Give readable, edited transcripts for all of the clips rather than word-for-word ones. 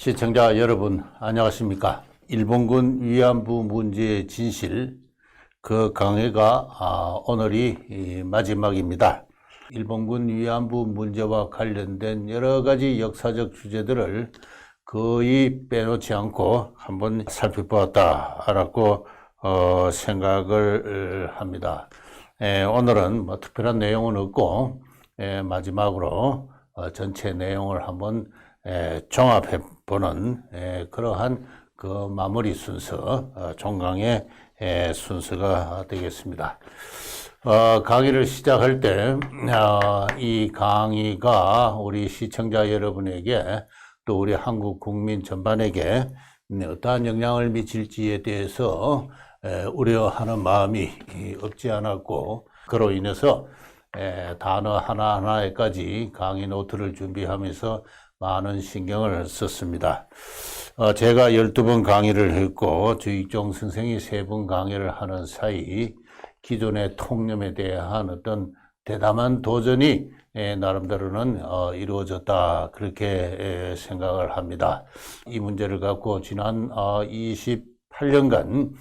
시청자 여러분 안녕하십니까? 일본군 위안부 문제의 진실 그 강해가 오늘이 마지막입니다. 일본군 위안부 문제와 관련된 여러 가지 역사적 주제들을 거의 빼놓지 않고 한번 살펴보았다라고 생각을 합니다. 오늘은 뭐 특별한 내용은 없고 마지막으로 전체 내용을 한번 종합해 보는 그러한 그 마무리 순서, 종강의 순서가 되겠습니다. 강의를 시작할 때 이 강의가 우리 시청자 여러분에게 또 우리 한국 국민 전반에게 어떠한 영향을 미칠지에 대해서 우려하는 마음이 없지 않았고, 그로 인해서 단어 하나하나에까지 강의 노트를 준비하면서 많은 신경을 썼습니다. 제가 12번 강의를 했고 주익종 선생이 3번 강의를 하는 사이 기존의 통념에 대한 어떤 대담한 도전이 나름대로는 이루어졌다, 그렇게 생각을 합니다. 이 문제를 갖고 지난 28년간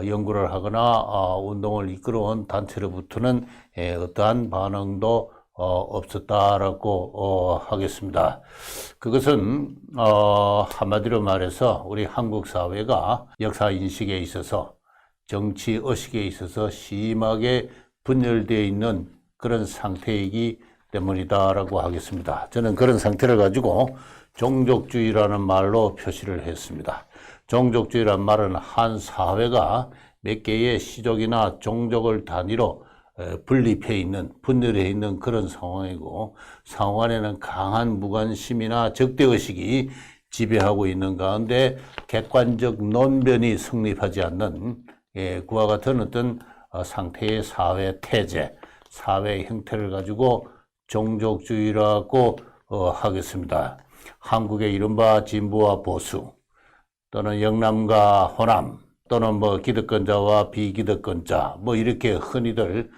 연구를 하거나 운동을 이끌어온 단체로부터는 어떠한 반응도 없었다라고 하겠습니다. 그것은 한마디로 말해서 우리 한국 사회가 역사 인식에 있어서, 정치 의식에 있어서 심하게 분열되어 있는 그런 상태이기 때문이다라고 하겠습니다. 저는 그런 상태를 가지고 종족주의라는 말로 표시를 했습니다. 종족주의란 말은 한 사회가 몇 개의 시족이나 종족을 단위로 분립해 있는, 분열해 있는 그런 상황이고, 상황 안에는 강한 무관심이나 적대의식이 지배하고 있는 가운데 객관적 논변이 성립하지 않는 그와 같은 어떤 상태의 사회 태제, 사회 형태를 가지고 종족주의라고 하겠습니다. 한국의 이른바 진보와 보수, 또는 영남과 호남, 또는 뭐 기득권자와 비기득권자, 뭐 이렇게 흔히들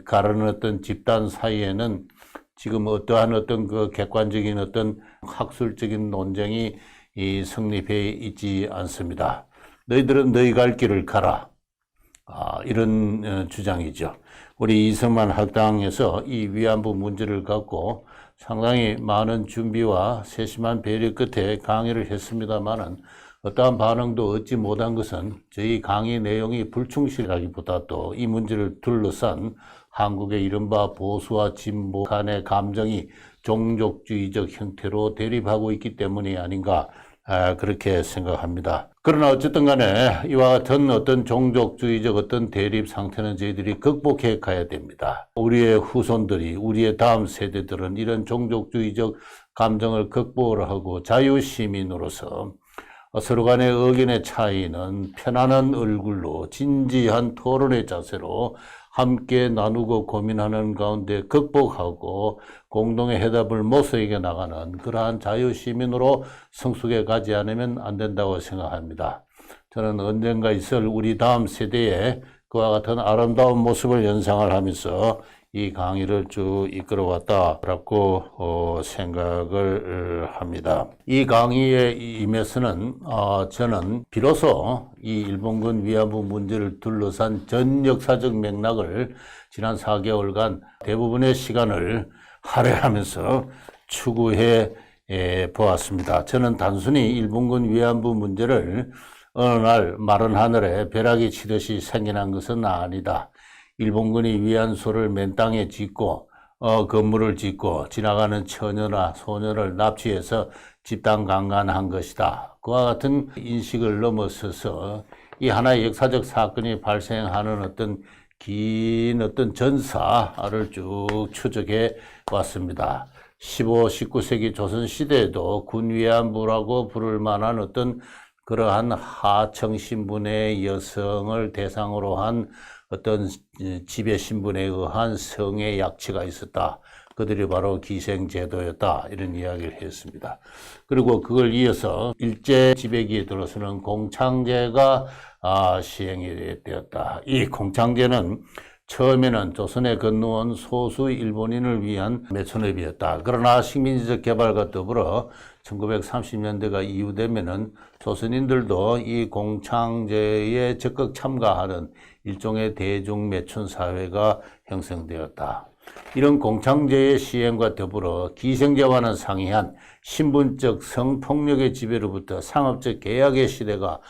가르는 어떤 집단 사이에는 지금 어떠한 어떤 그 객관적인 어떤 학술적인 논쟁이 성립해 있지 않습니다. 너희들은 너희 갈 길을 가라, 이런 주장이죠. 우리 이승만 학당에서 이 위안부 문제를 갖고 상당히 많은 준비와 세심한 배려 끝에 강의를 했습니다마는 어떠한 반응도 얻지 못한 것은 저희 강의 내용이 불충실하기보다도 이 문제를 둘러싼 한국의 이른바 보수와 진보 간의 감정이 종족주의적 형태로 대립하고 있기 때문이 아닌가, 그렇게 생각합니다. 그러나 어쨌든 간에 이와 같은 어떤 종족주의적 어떤 대립 상태는 저희들이 극복해 가야 됩니다. 우리의 후손들이, 우리의 다음 세대들은 이런 종족주의적 감정을 극복을 하고 자유시민으로서 서로 간의 의견의 차이는 편안한 얼굴로 진지한 토론의 자세로 함께 나누고 고민하는 가운데 극복하고 공동의 해답을 모색해 나가는 그러한 자유시민으로 성숙해 가지 않으면 안 된다고 생각합니다. 저는 언젠가 있을 우리 다음 세대에 그와 같은 아름다운 모습을 연상을 하면서 이 강의를 쭉 이끌어왔다라고 생각을 합니다. 이 강의에 임해서는 저는 비로소 이 일본군 위안부 문제를 둘러싼 전 역사적 맥락을 지난 4개월간 대부분의 시간을 할애하면서 추구해 보았습니다. 저는 단순히 일본군 위안부 문제를 어느 날 마른 하늘에 벼락이 치듯이 생겨난 것은 아니다. 일본군이 위안소를 맨 땅에 짓고 건물을 짓고 지나가는 처녀나 소녀를 납치해서 집단 강간한 것이다. 그와 같은 인식을 넘어서서 이 하나의 역사적 사건이 발생하는 어떤 긴 어떤 전사를 쭉 추적해 왔습니다. 15, 19세기 조선시대에도 군위안부라고 부를 만한 어떤 그러한 하청 신분의 여성을 대상으로 한 어떤 지배 신분에 의한 성의 약취가 있었다. 그들이 바로 기생제도였다, 이런 이야기를 했습니다. 그리고 그걸 이어서 일제 지배기에 들어서는 공창제가 시행이 되었다. 이 공창제는 처음에는 조선에 건너온 소수 일본인을 위한 매춘업이었다. 그러나 식민지적 개발과 더불어 1930년대가 이후 되면은 조선인들도 이 공창제에 적극 참가하는 일종의 대중매춘 사회가 형성되었다. 이런 공창제의 시행과 더불어 기생제와는 상이한 신분적 성폭력의 지배로부터 상업적 계약의 시대가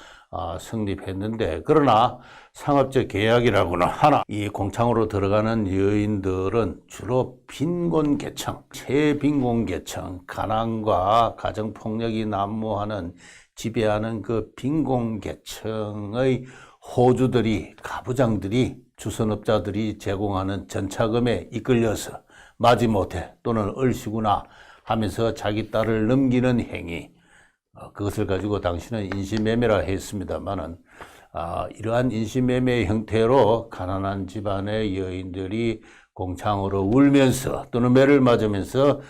성립했는데, 그러나 상업적 계약이라고는 하나 이 공창으로 들어가는 여인들은 주로 빈곤계층, 최빈곤계층, 가난과 가정폭력이 난무하는 지배하는 그 빈곤계층의 호주들이, 가부장들이, 주선업자들이 제공하는 전차금에 이끌려서 마지못해 또는 얼씨구나 하면서 자기 딸을 넘기는 행위, 그것을 가지고 당시는 인신매매라 했습니다만은, 이러한 인신매매의 형태로 가난한 집안의 여인들이 공창으로 울면서 또는 매를 맞으면서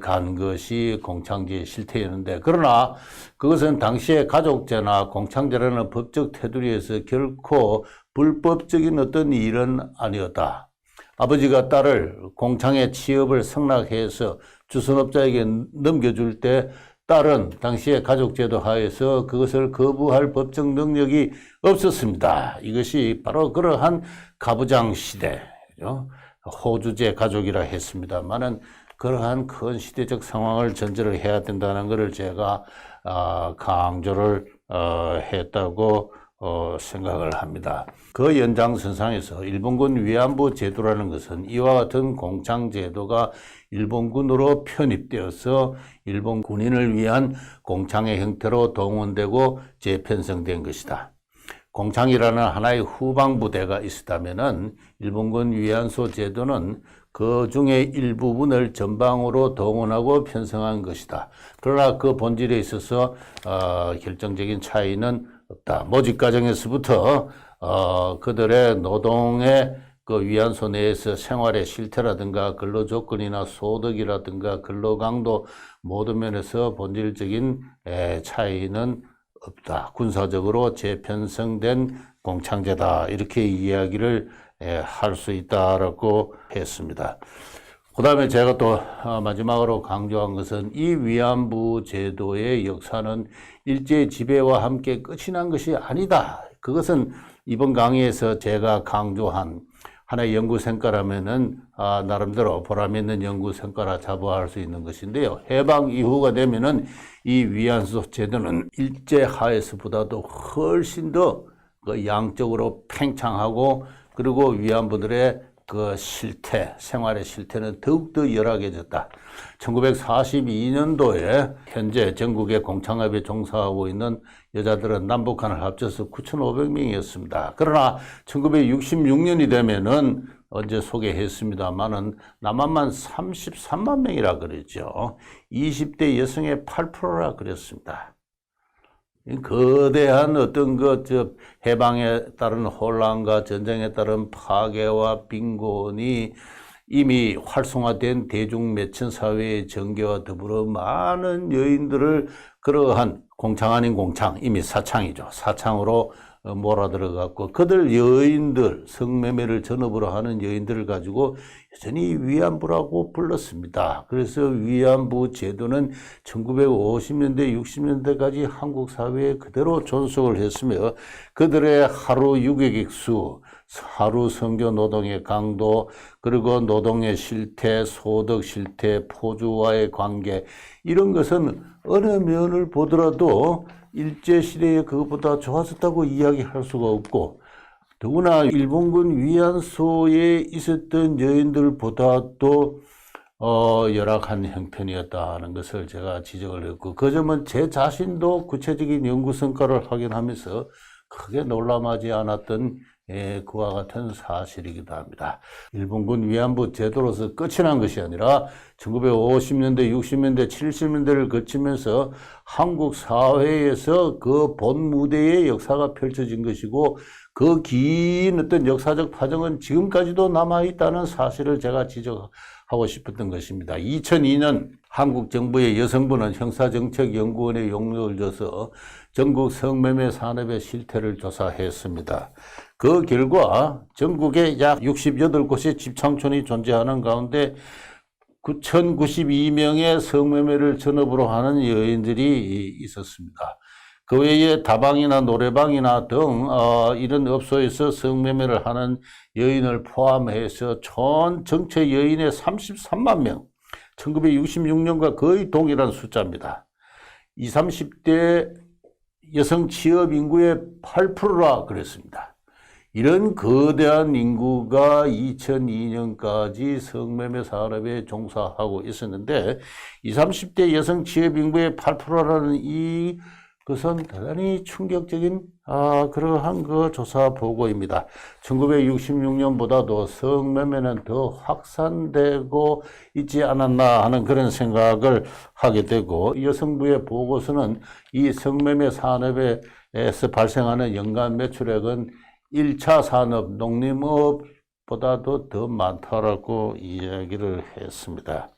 간 것이 공창제의 실태였는데, 그러나 그것은 당시의 가족제나 공창제라는 법적 테두리에서 결코 불법적인 어떤 일은 아니었다. 아버지가 딸을 공창의 취업을 승낙해서 주선업자에게 넘겨줄 때 딸은 당시의 가족제도 하에서 그것을 거부할 법적 능력이 없었습니다. 이것이 바로 그러한 가부장 시대, 호주제 가족이라 했습니다만은, 그러한 큰 시대적 상황을 전제를 해야 된다는 것을 제가 강조를 했다고 생각을 합니다. 그 연장선상에서 일본군 위안부 제도라는 것은 이와 같은 공창제도가 일본군으로 편입되어서 일본 군인을 위한 공창의 형태로 동원되고 재편성된 것이다. 공창이라는 하나의 후방부대가 있었다면은 일본군 위안소 제도는 그 중에 일부분을 전방으로 동원하고 편성한 것이다. 그러나 그 본질에 있어서 결정적인 차이는 없다. 모집 과정에서부터 그들의 노동의 그 위안소 내에서 생활의 실태라든가 근로 조건이나 소득이라든가 근로 강도 모든 면에서 본질적인 차이는 없다. 군사적으로 재편성된 공창제다. 이렇게 이야기를 할 수 있다라고 했습니다. 그 다음에 제가 또 마지막으로 강조한 것은 이 위안부 제도의 역사는 일제 지배와 함께 끝이 난 것이 아니다. 그것은 이번 강의에서 제가 강조한 하나의 연구 성과라면은 나름대로 보람 있는 연구 성과라 자부할 수 있는 것인데요. 해방 이후가 되면은 이 위안소 제도는 일제 하에서보다도 훨씬 더 그 양적으로 팽창하고, 그리고 위안부들의 그 실태, 생활의 실태는 더욱더 열악해졌다. 1942년도에 현재 전국의 공창업에 종사하고 있는 여자들은 남북한을 합쳐서 9,500명이었습니다. 그러나 1966년이 되면은 언제 소개했습니다만은 남한만 33만 명이라 그랬죠. 20대 여성의 8%라 그랬습니다. 거대한 어떤 해방에 따른 혼란과 전쟁에 따른 파괴와 빈곤이 이미 활성화된 대중매천 사회의 전개와 더불어 많은 여인들을 그러한 공창 아닌 공창, 이미 사창이죠. 사창으로 몰아들어갔고, 그들 여인들, 성매매를 전업으로 하는 여인들을 가지고 여전히 위안부라고 불렀습니다. 그래서 위안부 제도는 1950년대, 60년대까지 한국 사회에 그대로 존속을 했으며, 그들의 하루 유객 수, 하루 성교 노동의 강도, 그리고 노동의 실태, 소득 실태, 포주와의 관계, 이런 것은 어느 면을 보더라도 일제시대에 그것보다 좋았었다고 이야기할 수가 없고, 더구나 일본군 위안소에 있었던 여인들보다도 열악한 형편이었다는 것을 제가 지적을 했고, 그 점은 제 자신도 구체적인 연구 성과를 확인하면서 크게 놀람하지 않았던 그와 같은 사실이기도 합니다. 일본군 위안부 제도로서 끝이 난 것이 아니라 1950년대, 60년대, 70년대를 거치면서 한국 사회에서 그 본무대의 역사가 펼쳐진 것이고, 그 긴 어떤 역사적 파정은 지금까지도 남아있다는 사실을 제가 지적하고 싶었던 것입니다. 2002년 한국 정부의 여성부는 형사정책연구원에 용역을 줘서 전국 성매매 산업의 실태를 조사했습니다. 그 결과 전국에 약 68곳의 집창촌이 존재하는 가운데 9,092명의 성매매를 전업으로 하는 여인들이 있었습니다. 그 외에 다방이나 노래방이나 등 이런 업소에서 성매매를 하는 여인을 포함해서 전체 여인의 33만 명, 1966년과 거의 동일한 숫자입니다. 20, 30대 여성 취업 인구의 8%라 그랬습니다. 이런 거대한 인구가 2002년까지 성매매 산업에 종사하고 있었는데 20, 30대 여성 취업 인구의 8%라는 이것은 대단히 충격적인 그러한 조사 보고입니다. 1966년보다도 성매매는 더 확산되고 있지 않았나 하는 그런 생각을 하게 되고, 여성부의 보고서는 이 성매매 산업에서 발생하는 연간 매출액은 1차 산업, 농림업보다도 더 많다라고 이야기를 했습니다.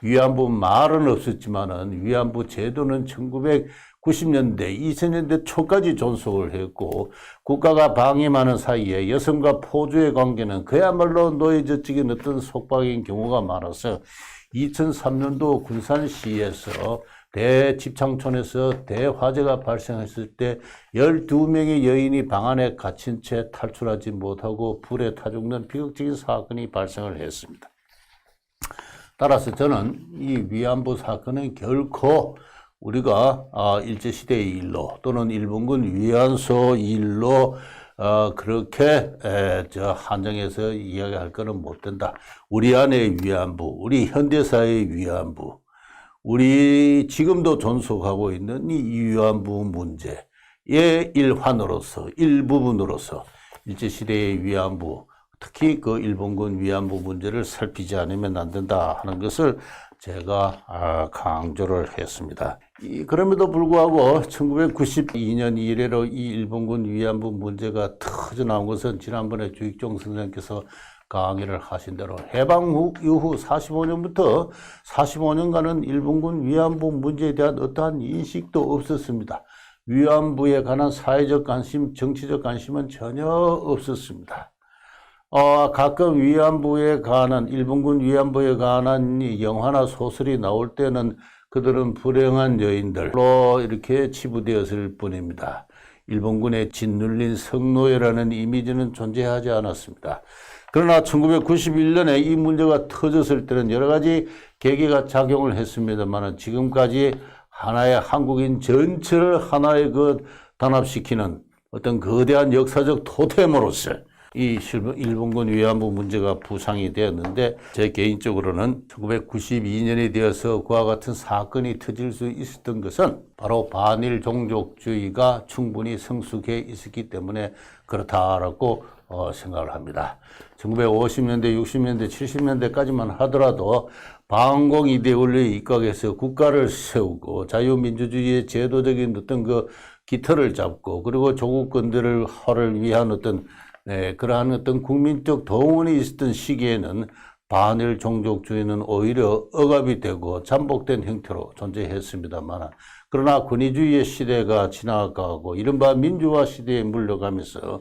위안부 말은 없었지만은 위안부 제도는 1990년대, 2000년대 초까지 존속을 했고, 국가가 방임하는 사이에 여성과 포주의 관계는 그야말로 노예저축인 어떤 속박인 경우가 많아서 2003년도 군산시에서 대집창촌에서 대화재가 발생했을 때 12명의 여인이 방 안에 갇힌 채 탈출하지 못하고 불에 타 죽는 비극적인 사건이 발생을 했습니다. 따라서 저는 이 위안부 사건은 결코 우리가 일제시대의 일로 또는 일본군 위안소 일로 그렇게 한정해서 이야기할 것은 못 된다. 우리 안의 위안부, 우리 현대사의 위안부, 우리 지금도 존속하고 있는 이 위안부 문제의 일환으로서, 일부분으로서 일제시대의 위안부, 특히 그 일본군 위안부 문제를 살피지 않으면 안 된다 하는 것을 제가 강조를 했습니다. 그럼에도 불구하고 1992년 이래로 이 일본군 위안부 문제가 터져나온 것은 지난번에 주익종 선생님께서 강의를 하신 대로 해방 이후 45년부터 45년간은 일본군 위안부 문제에 대한 어떠한 인식도 없었습니다. 위안부에 관한 사회적 관심, 정치적 관심은 전혀 없었습니다. 가끔 위안부에 관한, 일본군 위안부에 관한 영화나 소설이 나올 때는 그들은 불행한 여인들로 이렇게 치부되었을 뿐입니다. 일본군의 짓눌린 성노예라는 이미지는 존재하지 않았습니다. 그러나 1991년에 이 문제가 터졌을 때는 여러 가지 계기가 작용을 했습니다만 지금까지 하나의 한국인 전체를 하나의 단합시키는 어떤 거대한 역사적 토템으로서 이 일본군 위안부 문제가 부상이 되었는데, 제 개인적으로는 1992년이 되어서 그와 같은 사건이 터질 수 있었던 것은 바로 반일 종족주의가 충분히 성숙해 있었기 때문에 그렇다라고 생각을 합니다. 1950년대, 60년대, 70년대까지만 하더라도 반공 이데올리에 입각해서 국가를 세우고 자유민주주의의 제도적인 어떤 깃털을 잡고, 그리고 조국권들을 위한 어떤 그러한 어떤 국민적 동원이 있었던 시기에는 반일 종족주의는 오히려 억압이 되고 잠복된 형태로 존재했습니다만, 그러나 권위주의의 시대가 지나가고 이른바 민주화 시대에 물러가면서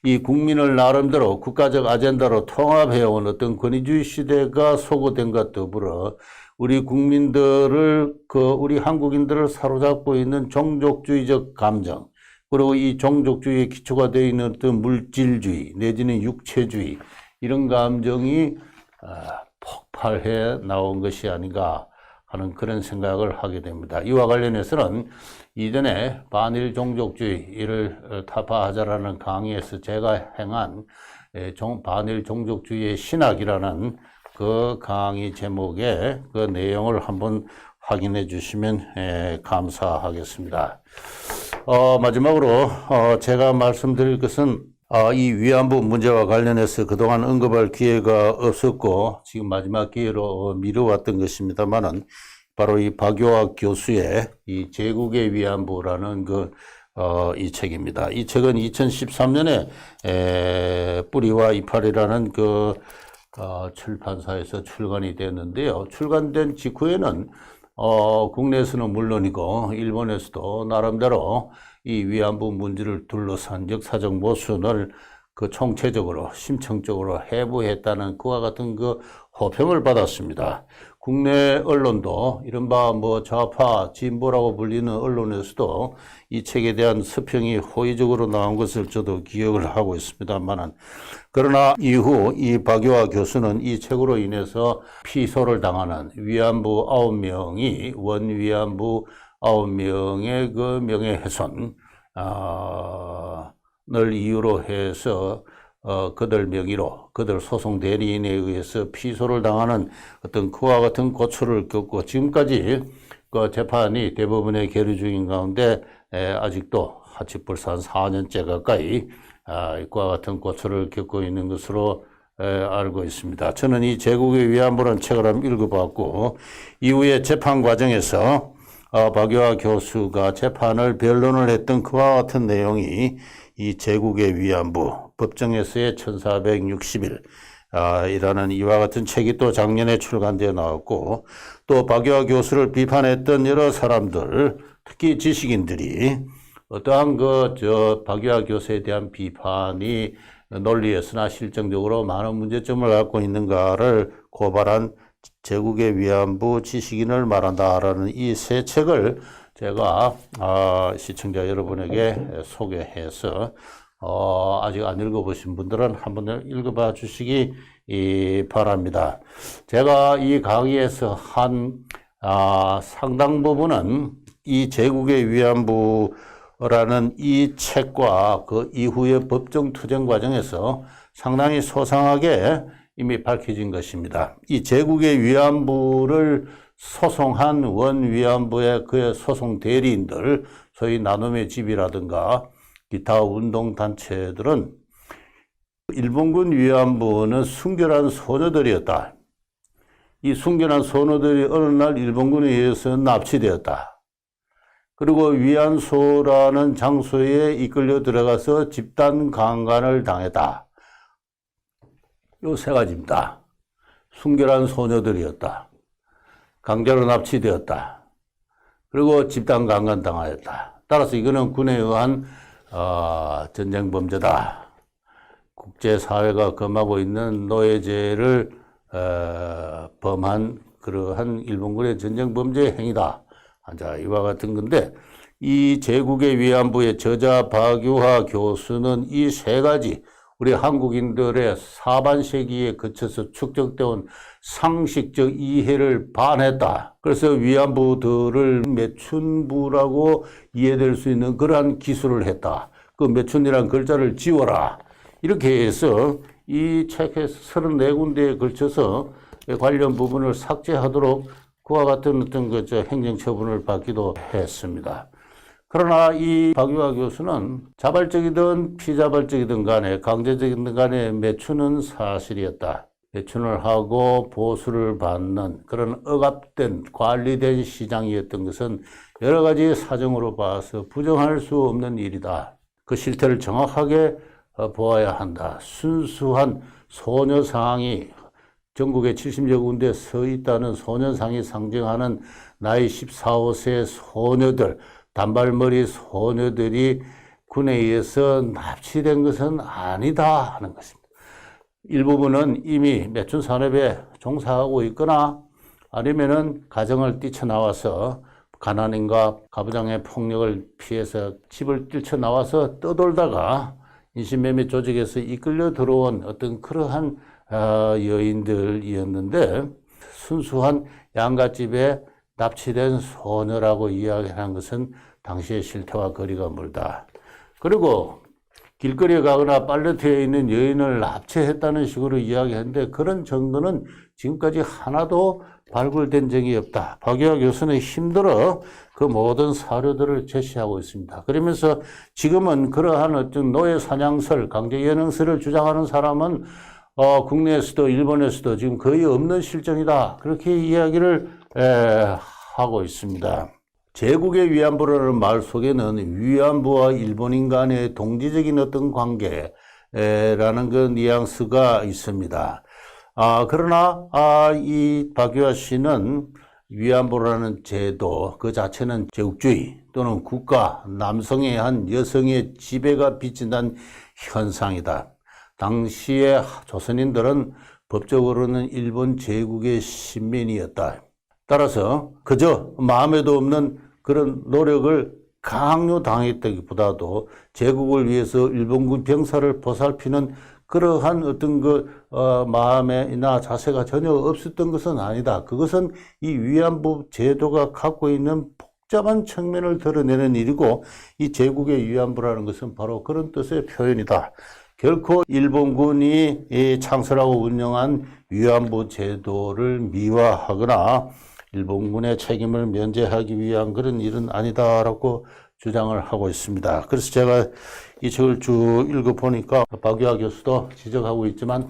이 국민을 나름대로 국가적 아젠다로 통합해온 어떤 권위주의 시대가 소거된과 더불어 우리 국민들을, 우리 한국인들을 사로잡고 있는 종족주의적 감정, 그리고 이 종족주의의 기초가 되어 있는 어떤 물질주의 내지는 육체주의, 이런 감정이 폭발해 나온 것이 아닌가 하는 그런 생각을 하게 됩니다. 이와 관련해서는 이전에 반일 종족주의를 타파하자라는 강의에서 제가 행한 반일 종족주의의 신학이라는 그 강의 제목의 그 내용을 한번 확인해 주시면 감사하겠습니다. 마지막으로 제가 말씀드릴 것은 이 위안부 문제와 관련해서 그동안 언급할 기회가 없었고 지금 마지막 기회로 미뤄왔던 것입니다만은, 바로 이 박요학 교수의 이 제국의 위안부라는 이 책입니다. 이 책은 2013년에 뿌리와 이파리라는 출판사에서 출간이 됐는데요. 출간된 직후에는 국내에서는 물론이고 일본에서도 나름대로 이 위안부 문제를 둘러싼 역사적 모순을 총체적으로 심층적으로 해부했다는 그와 같은 호평을 받았습니다. 국내 언론도 이른바 좌파 진보라고 불리는 언론에서도 이 책에 대한 서평이 호의적으로 나온 것을 저도 기억을 하고 있습니다만은, 그러나 이후 이 박유하 교수는 이 책으로 인해서 피소를 당하는 위안부 9명이 원위안부 9명의 그 명예훼손 을 이유로 해서 그들 명의로 그들 소송 대리인에 의해서 피소를 당하는 어떤 그와 같은 고초를 겪고, 지금까지 그 재판이 대법원에 계류 중인 가운데 아직도 벌써 한 4년째 가까이 그와 같은 고초를 겪고 있는 것으로 알고 있습니다. 저는 이 제국의 위안부라는 책을 한번 읽어봤고, 이후에 재판 과정에서 박유하 교수가 재판을 변론을 했던 그와 같은 내용이 이 제국의 위안부 법정에서의 1460일 이라는 이와 같은 책이 또 작년에 출간되어 나왔고, 또 박유하 교수를 비판했던 여러 사람들, 특히 지식인들이 어떠한 박유하 교수에 대한 비판이 논리에서나 실정적으로 많은 문제점을 갖고 있는가를 고발한 제국의 위안부 지식인을 말한다라는 이 세 책을 제가 시청자 여러분에게 소개해서 아직 안 읽어보신 분들은 한번 읽어봐 주시기 바랍니다. 제가 이 강의에서 한 상당 부분은 이 제국의 위안부라는 이 책과 그 이후의 법정 투쟁 과정에서 상당히 소상하게 이미 밝혀진 것입니다. 이 제국의 위안부를 소송한 원위안부의 그의 소송 대리인들, 소위 나눔의 집이라든가 기타 운동단체들은 일본군 위안부는 순결한 소녀들이었다. 이 순결한 소녀들이 어느 날 일본군에 의해서 납치되었다. 그리고 위안소라는 장소에 이끌려 들어가서 집단 강간을 당했다. 요 세 가지입니다. 순결한 소녀들이었다. 강제로 납치되었다. 그리고 집단 강간 당하였다. 따라서 이거는 군에 의한 전쟁 범죄다. 국제사회가 금하고 있는 노예제를 범한 그러한 일본군의 전쟁 범죄 행위다. 자, 이와 같은 건데, 이 제국의 위안부의 저자 박유하 교수는 이 세 가지 우리 한국인들의 사반세기에 거쳐서 축적되어 온 상식적 이해를 반했다. 그래서 위안부들을 매춘부라고 이해될 수 있는 그러한 기술을 했다. 그 매춘이라는 글자를 지워라. 이렇게 해서 이 책에서 34군데에 걸쳐서 관련 부분을 삭제하도록 그와 같은 어떤 행정처분을 받기도 했습니다. 그러나 이 박유하 교수는 자발적이든 피자발적이든 간에 강제적이든 간에 매춘은 사실이었다. 매춘을 하고 보수를 받는 그런 억압된 관리된 시장이었던 것은 여러 가지 사정으로 봐서 부정할 수 없는 일이다. 그 실태를 정확하게 보아야 한다. 순수한 소녀상이 전국에 70여 군데 서 있다는 소녀상이 상징하는 나이 14, 15세 소녀들, 단발머리 소녀들이 군에 의해서 납치된 것은 아니다 하는 것입니다. 일부분은 이미 매춘 산업에 종사하고 있거나 아니면은 가정을 뛰쳐나와서 가난인과 가부장의 폭력을 피해서 집을 뛰쳐나와서 떠돌다가 인신매매 조직에서 이끌려 들어온 어떤 그러한 여인들이었는데, 순수한 양갓집에 납치된 소녀라고 이야기하는 것은 당시의 실태와 거리가 멀다. 그리고 길거리에 가거나 팔레트에 있는 여인을 납치했다는 식으로 이야기하는데 그런 정도는 지금까지 하나도 발굴된 적이 없다. 박유하 교수는 힘들어 그 모든 사료들을 제시하고 있습니다. 그러면서 지금은 그러한 어떤 노예 사냥설, 강제 연행설을 주장하는 사람은 국내에서도 일본에서도 지금 거의 없는 실정이다. 그렇게 이야기를 하고 있습니다. 제국의 위안부라는 말 속에는 위안부와 일본인 간의 동지적인 어떤 관계라는 그 뉘앙스가 있습니다. 그러나 이 박유하 씨는 위안부라는 제도 그 자체는 제국주의 또는 국가, 남성에 한 여성의 지배가 비친다는 현상이다. 당시에 조선인들은 법적으로는 일본 제국의 신민이었다. 따라서 그저 마음에도 없는 그런 노력을 강요당했다기보다도 제국을 위해서 일본군 병사를 보살피는 그러한 어떤 마음이나 자세가 전혀 없었던 것은 아니다. 그것은 이 위안부 제도가 갖고 있는 복잡한 측면을 드러내는 일이고, 이 제국의 위안부라는 것은 바로 그런 뜻의 표현이다. 결코 일본군이 창설하고 운영한 위안부 제도를 미화하거나 일본군의 책임을 면제하기 위한 그런 일은 아니다라고 주장을 하고 있습니다. 그래서 제가 이 책을 쭉 읽어보니까 박유하 교수도 지적하고 있지만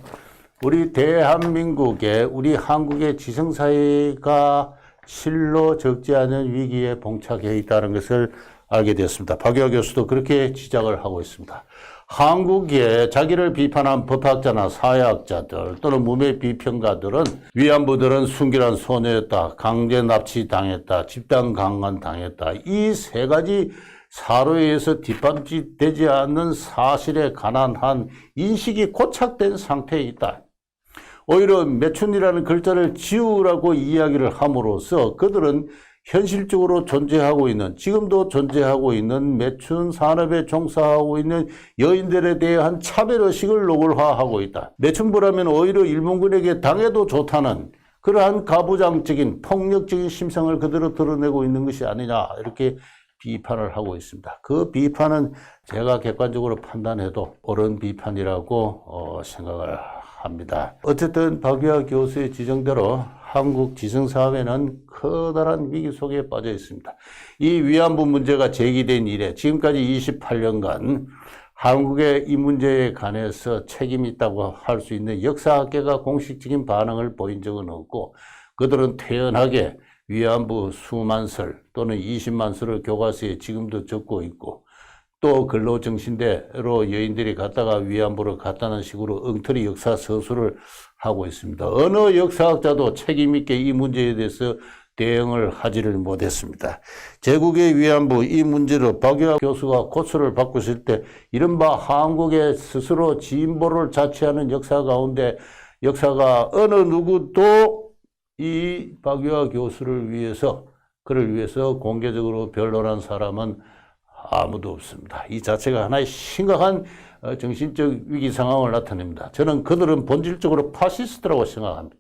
우리 대한민국의, 우리 한국의 지성사회가 실로 적지 않은 위기에 봉착해 있다는 것을 알게 되었습니다. 박유하 교수도 그렇게 지적을 하고 있습니다. 한국에 자기를 비판한 법학자나 사회학자들 또는 무매 비평가들은 위안부들은 순결한 소녀였다, 강제 납치당했다, 집단 강간당했다, 이 세 가지 사로에 의해서 뒷받침되지 않는 사실에 관한 한 인식이 고착된 상태에 있다. 오히려 매춘이라는 글자를 지우라고 이야기를 함으로써 그들은 현실적으로 존재하고 있는, 지금도 존재하고 있는 매춘 산업에 종사하고 있는 여인들에 대한 차별의식을 노골화하고 있다. 매춘부라면 오히려 일본군에게 당해도 좋다는 그러한 가부장적인 폭력적인 심성을 그대로 드러내고 있는 것이 아니냐, 이렇게 비판을 하고 있습니다. 그 비판은 제가 객관적으로 판단해도 옳은 비판이라고 생각을 합니다. 어쨌든 박유하 교수의 지적대로 한국 지성사회는 커다란 위기 속에 빠져 있습니다. 이 위안부 문제가 제기된 이래 지금까지 28년간 한국의 이 문제에 관해서 책임이 있다고 할 수 있는 역사학계가 공식적인 반응을 보인 적은 없고, 그들은 태연하게 위안부 수만 설 또는 20만 설을 교과서에 지금도 적고 있고, 또 근로정신대로 여인들이 갔다가 위안부를 갔다는 식으로 엉터리 역사 서술을 하고 있습니다. 어느 역사학자도 책임있게 이 문제에 대해서 대응을 하지를 못했습니다. 제국의 위안부 이 문제로 박유하 교수가 고초를 받고 있을 때 이른바 한국의 스스로 진보를 자처하는 역사 가운데 역사가 어느 누구도 이 박유하 교수를 위해서, 그를 위해서 공개적으로 변론한 사람은 아무도 없습니다. 이 자체가 하나의 심각한 정신적 위기 상황을 나타냅니다. 저는 그들은 본질적으로 파시스트라고 생각합니다.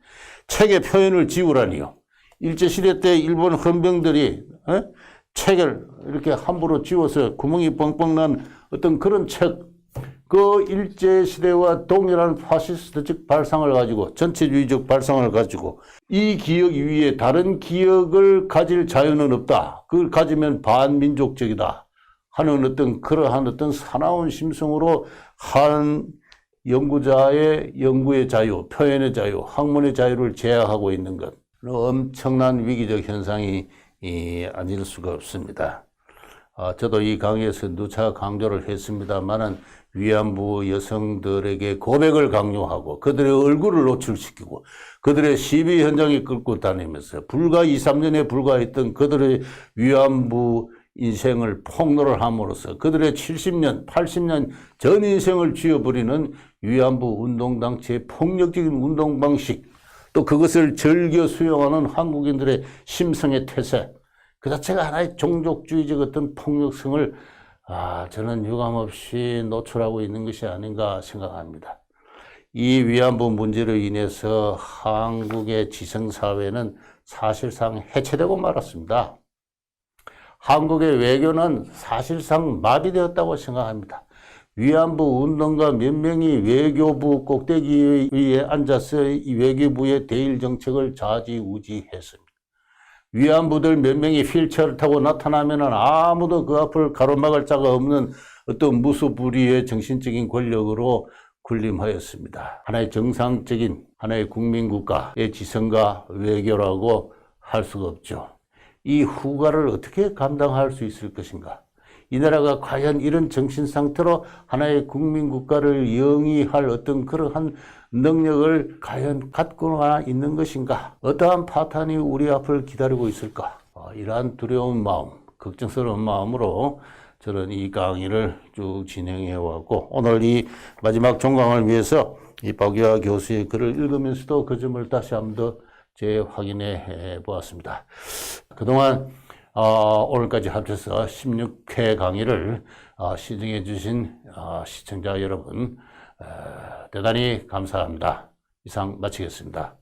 책의 표현을 지우라니요. 일제시대 때 일본 헌병들이 책을 이렇게 함부로 지워서 구멍이 뻥뻥 난 어떤 그런 책, 그 일제시대와 동일한 파시스트적 발상을 가지고, 전체주의적 발상을 가지고 이 기억 위에 다른 기억을 가질 자유는 없다, 그걸 가지면 반민족적이다 하는 어떤 그러한 어떤 사나운 심성으로 한 연구자의 연구의 자유, 표현의 자유, 학문의 자유를 제약하고 있는 것, 엄청난 위기적 현상이 아닐 수가 없습니다. 저도 이 강의에서 누차 강조를 했습니다만은 위안부 여성들에게 고백을 강요하고 그들의 얼굴을 노출시키고 그들의 시비 현장에 끌고 다니면서 불과 2, 3년에 불과했던 그들의 위안부 인생을 폭로를 함으로써 그들의 70년, 80년 전 인생을 쥐어버리는 위안부 운동단체의 폭력적인 운동 방식, 또 그것을 즐겨 수용하는 한국인들의 심성의 태세, 그 자체가 하나의 종족주의적 어떤 폭력성을 저는 유감없이 노출하고 있는 것이 아닌가 생각합니다. 이 위안부 문제로 인해서 한국의 지성사회는 사실상 해체되고 말았습니다. 한국의 외교는 사실상 마비되었다고 생각합니다. 위안부 운동가 몇 명이 외교부 꼭대기 위에 앉아서 이 외교부의 대일 정책을 좌지우지했습니다. 위안부들 몇 명이 휠체어를 타고 나타나면 아무도 그 앞을 가로막을 자가 없는 어떤 무소불위의 정신적인 권력으로 군림하였습니다. 하나의 정상적인 하나의 국민국가의 지성과 외교라고 할 수가 없죠. 이 후과를 어떻게 감당할 수 있을 것인가? 이 나라가 과연 이런 정신 상태로 하나의 국민국가를 영위할 어떤 그러한 능력을 과연 갖고나 있는 것인가? 어떠한 파탄이 우리 앞을 기다리고 있을까? 이러한 두려운 마음, 걱정스러운 마음으로 저는 이 강의를 쭉 진행해 왔고, 오늘 이 마지막 종강을 위해서 이 박유하 교수의 글을 읽으면서도 그 점을 다시 한번 더 재확인해 보았습니다. 그동안 오늘까지 합쳐서 16회 강의를 시청해 주신 시청자 여러분 대단히 감사합니다. 이상 마치겠습니다.